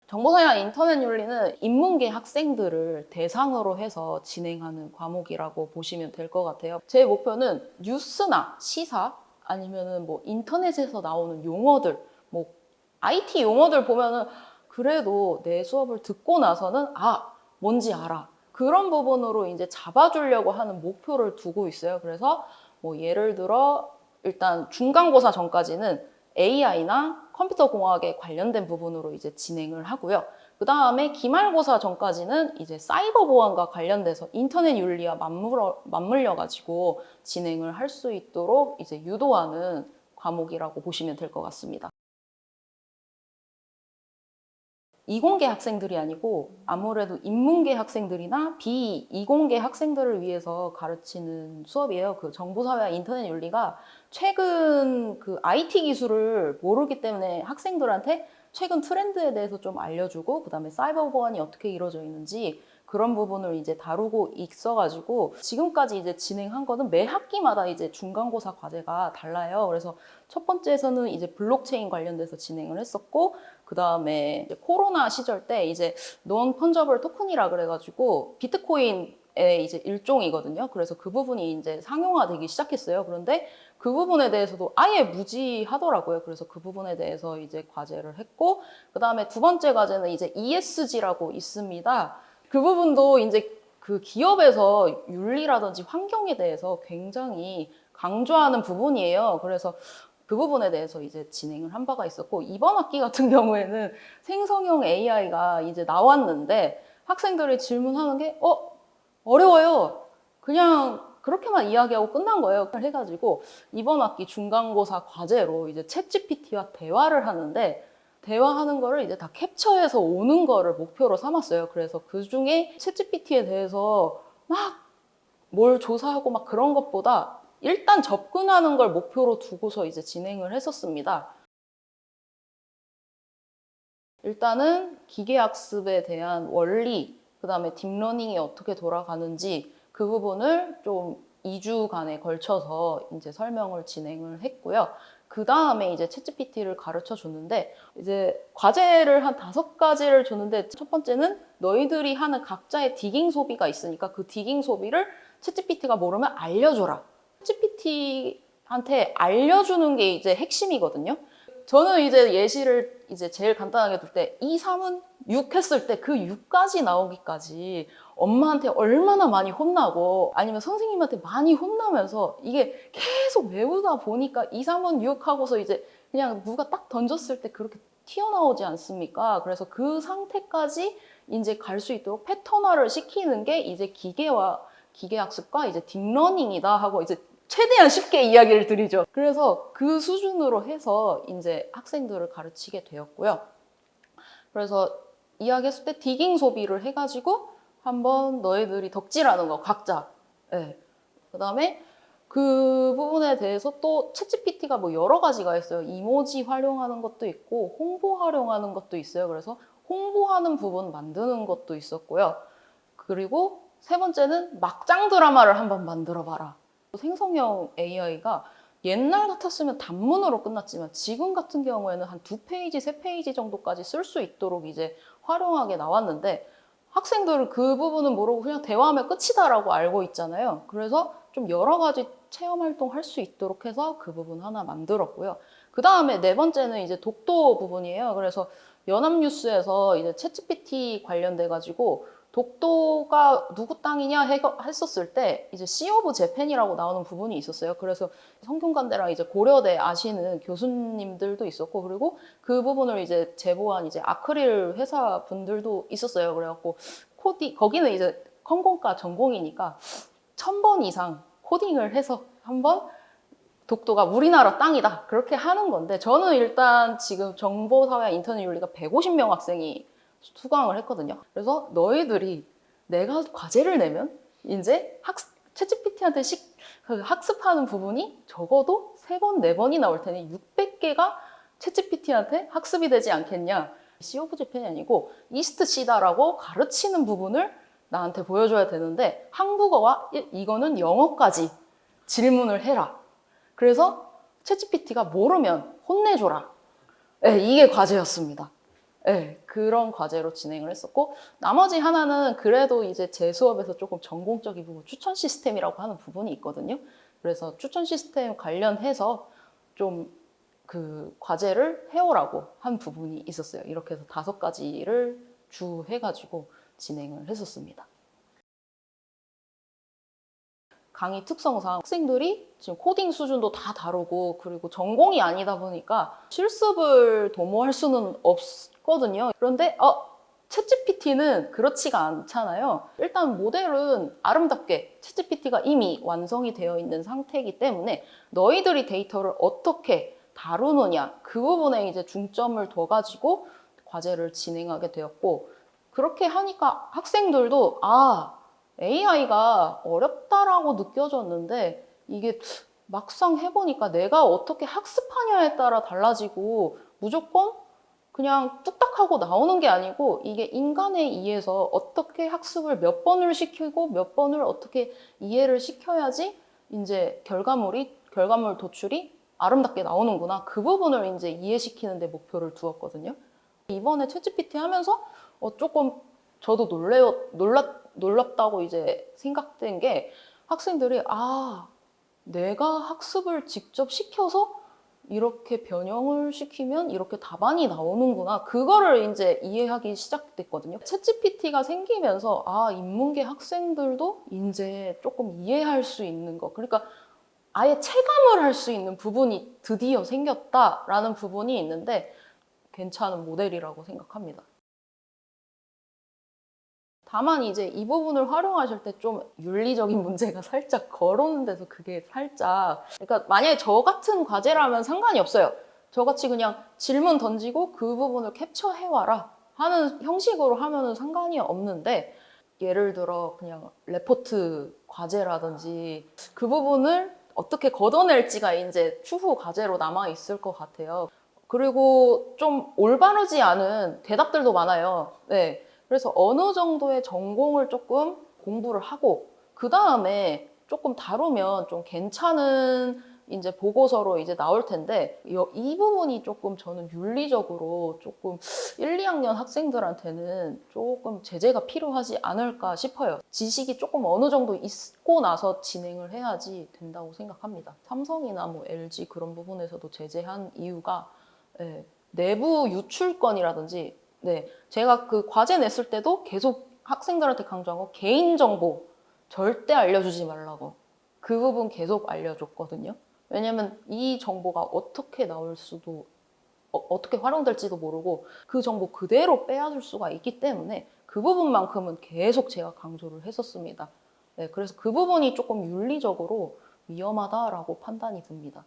정보사회와 인터넷 윤리는 인문계 학생들을 대상으로 해서 진행하는 과목이라고 보시면 될 것 같아요. 제 목표는 뉴스나 시사 아니면은 뭐 인터넷에서 나오는 용어들, 뭐 IT 용어들 보면은 그래도 내 수업을 듣고 나서는 뭔지 알아. 그런 부분으로 이제 잡아주려고 하는 목표를 두고 있어요. 그래서 뭐 예를 들어 일단 중간고사 전까지는 AI나 컴퓨터 공학에 관련된 부분으로 이제 진행을 하고요. 그 다음에 기말고사 전까지는 이제 사이버 보안과 관련돼서 인터넷 윤리와 맞물려 가지고 진행을 할 수 있도록 이제 유도하는 과목이라고 보시면 될 것 같습니다. 이공계 학생들이 아니고 아무래도 인문계 학생들이나 비이공계 학생들을 위해서 가르치는 수업이에요. 그 정보사회와 인터넷 윤리가 최근 그 IT 기술을 모르기 때문에 학생들한테 최근 트렌드에 대해서 좀 알려주고 그다음에 사이버 보안이 어떻게 이루어져 있는지 그런 부분을 이제 다루고 있어가지고 지금까지 이제 진행한 거는 매 학기마다 이제 중간고사 과제가 달라요. 그래서 첫 번째에서는 이제 블록체인 관련돼서 진행을 했었고 그 다음에 코로나 시절 때 이제 논 펀저블 토큰이라 그래가지고 비트코인의 이제 일종이거든요. 그래서 그 부분이 이제 상용화되기 시작했어요. 그런데 그 부분에 대해서도 아예 무지하더라고요. 그래서 그 부분에 대해서 이제 과제를 했고, 그 다음에 두 번째 과제는 이제 ESG라고 있습니다. 그 부분도 이제 그 기업에서 윤리라든지 환경에 대해서 굉장히 강조하는 부분이에요. 그래서 그 부분에 대해서 이제 진행을 한 바가 있었고, 이번 학기 같은 경우에는 생성형 AI가 이제 나왔는데 학생들이 질문하는 게 어려워요. 그냥 그렇게만 이야기하고 끝난 거예요. 해가지고 이번 학기 중간고사 과제로 이제 챗GPT와 대화를 하는데 대화하는 거를 이제 다 캡처해서 오는 거를 목표로 삼았어요. 그래서 그 중에 챗GPT에 대해서 막 뭘 조사하고 막 그런 것보다 일단 접근하는 걸 목표로 두고서 이제 진행을 했었습니다. 일단은 기계학습에 대한 원리, 그 다음에 딥러닝이 어떻게 돌아가는지 그 부분을 좀 2주간에 걸쳐서 이제 설명을 진행을 했고요. 그 다음에 이제 챗GPT를 가르쳐 줬는데 이제 과제를 한 5가지를 줬는데 첫 번째는 너희들이 하는 각자의 디깅 소비가 있으니까 그 디깅 소비를 챗GPT가 모르면 알려줘라. 챗GPT한테 알려주는 게 이제 핵심이거든요. 저는 이제 예시를 이제 제일 간단하게 둘 때 2, 3은 6 했을 때 그 6까지 나오기까지 엄마한테 얼마나 많이 혼나고 아니면 선생님한테 많이 혼나면서 이게 계속 외우다 보니까 2, 3은 6 하고서 이제 그냥 누가 딱 던졌을 때 그렇게 튀어나오지 않습니까? 그래서 그 상태까지 이제 갈 수 있도록 패턴화를 시키는 게 이제 기계학습과 이제 딥러닝이다 하고 이제 최대한 쉽게 이야기를 드리죠. 그래서 그 수준으로 해서 이제 학생들을 가르치게 되었고요. 그래서 이야기했을 때 디깅 소비를 해가지고 한번 너희들이 덕질하는 거 각자. 네. 그다음에 그 부분에 대해서 또 챗GPT가 뭐 여러 가지가 있어요. 이모지 활용하는 것도 있고 홍보 활용하는 것도 있어요. 그래서 홍보하는 부분 만드는 것도 있었고요. 그리고 세 번째는 막장 드라마를 한번 만들어 봐라. 생성형 AI가 옛날 같았으면 단문으로 끝났지만 지금 같은 경우에는 한 2페이지, 3페이지 정도까지 쓸 수 있도록 이제 활용하게 나왔는데 학생들은 그 부분은 모르고 그냥 대화하면 끝이다라고 알고 있잖아요. 그래서 좀 여러 가지 체험 활동 할 수 있도록 해서 그 부분 하나 만들었고요. 그 다음에 네 번째는 이제 독도 부분이에요. 그래서 연합뉴스에서 이제 챗GPT 관련돼가지고 독도가 누구 땅이냐 했었을 때 이제 씨 오브 재팬이라고 나오는 부분이 있었어요. 그래서 성균관대랑 이제 고려대 아시는 교수님들도 있었고 그리고 그 부분을 이제 제보한 이제 아크릴 회사 분들도 있었어요. 그래갖고 거기는 이제 컴공과 전공이니까 1000번 이상 코딩을 해서 한번 독도가 우리나라 땅이다 그렇게 하는 건데 저는 일단 지금 정보사회 인터넷 윤리가 150명 학생이 수강을 했거든요. 그래서 너희들이 내가 과제를 내면 이제 챗GPT한테 학습하는 부분이 적어도 3번, 4번이 나올 테니 600개가 챗GPT한테 학습이 되지 않겠냐. C 오브 재팬이 아니고 이스트 C다라고 가르치는 부분을 나한테 보여줘야 되는데 한국어와 이거는 영어까지 질문을 해라. 그래서 챗GPT가 모르면 혼내줘라. 네, 이게 과제였습니다. 네, 그런 과제로 진행을 했었고, 나머지 하나는 그래도 이제 제 수업에서 조금 전공적인 부분, 추천 시스템이라고 하는 부분이 있거든요. 그래서 추천 시스템 관련해서 좀 그 과제를 해오라고 한 부분이 있었어요. 이렇게 해서 5가지를 주 해가지고 진행을 했었습니다. 강의 특성상 학생들이 지금 코딩 수준도 다 다르고 그리고 전공이 아니다 보니까 실습을 도모할 수는 없거든요. 그런데 챗GPT는 그렇지가 않잖아요. 일단 모델은 아름답게 챗GPT가 이미 완성이 되어 있는 상태이기 때문에 너희들이 데이터를 어떻게 다루느냐 그 부분에 이제 중점을 둬가지고 과제를 진행하게 되었고, 그렇게 하니까 학생들도 AI가 어렵다라고 느껴졌는데 이게 막상 해보니까 내가 어떻게 학습하냐에 따라 달라지고 무조건 그냥 뚝딱 하고 나오는 게 아니고 이게 인간에 의해서 어떻게 학습을 몇 번을 시키고 몇 번을 어떻게 이해를 시켜야지 이제 결과물 도출이 아름답게 나오는구나. 그 부분을 이제 이해시키는 데 목표를 두었거든요. 이번에 챗GPT 하면서 조금 저도 놀랍다고 이제 생각된 게, 학생들이 내가 학습을 직접 시켜서 이렇게 변형을 시키면 이렇게 답안이 나오는구나. 그거를 이제 이해하기 시작됐거든요. 챗GPT가 생기면서 인문계 학생들도 이제 조금 이해할 수 있는 거. 그러니까 아예 체감을 할 수 있는 부분이 드디어 생겼다라는 부분이 있는데 괜찮은 모델이라고 생각합니다. 다만 이제 이 부분을 활용하실 때 좀 윤리적인 문제가 살짝 거론은 돼서 그게 살짝, 그러니까 만약에 저 같은 과제라면 상관이 없어요. 저같이 그냥 질문 던지고 그 부분을 캡처해와라 하는 형식으로 하면은 상관이 없는데, 예를 들어 그냥 레포트 과제라든지 그 부분을 어떻게 걷어낼지가 이제 추후 과제로 남아 있을 것 같아요. 그리고 좀 올바르지 않은 대답들도 많아요. 네. 그래서 어느 정도의 전공을 조금 공부를 하고 그 다음에 조금 다루면 좀 괜찮은 이제 보고서로 이제 나올 텐데, 이 부분이 조금 저는 윤리적으로 조금 1, 2학년 학생들한테는 조금 제재가 필요하지 않을까 싶어요. 지식이 조금 어느 정도 있고 나서 진행을 해야지 된다고 생각합니다. 삼성이나 뭐 LG 그런 부분에서도 제재한 이유가 내부 유출권이라든지, 제가 그 과제 냈을 때도 계속 학생들한테 강조한 거, 개인정보 절대 알려주지 말라고. 그 부분 계속 알려줬거든요. 왜냐면 이 정보가 어떻게 나올 수도, 어떻게 활용될지도 모르고 그 정보 그대로 빼앗을 수가 있기 때문에 그 부분만큼은 계속 제가 강조를 했었습니다. 그래서 그 부분이 조금 윤리적으로 위험하다라고 판단이 듭니다.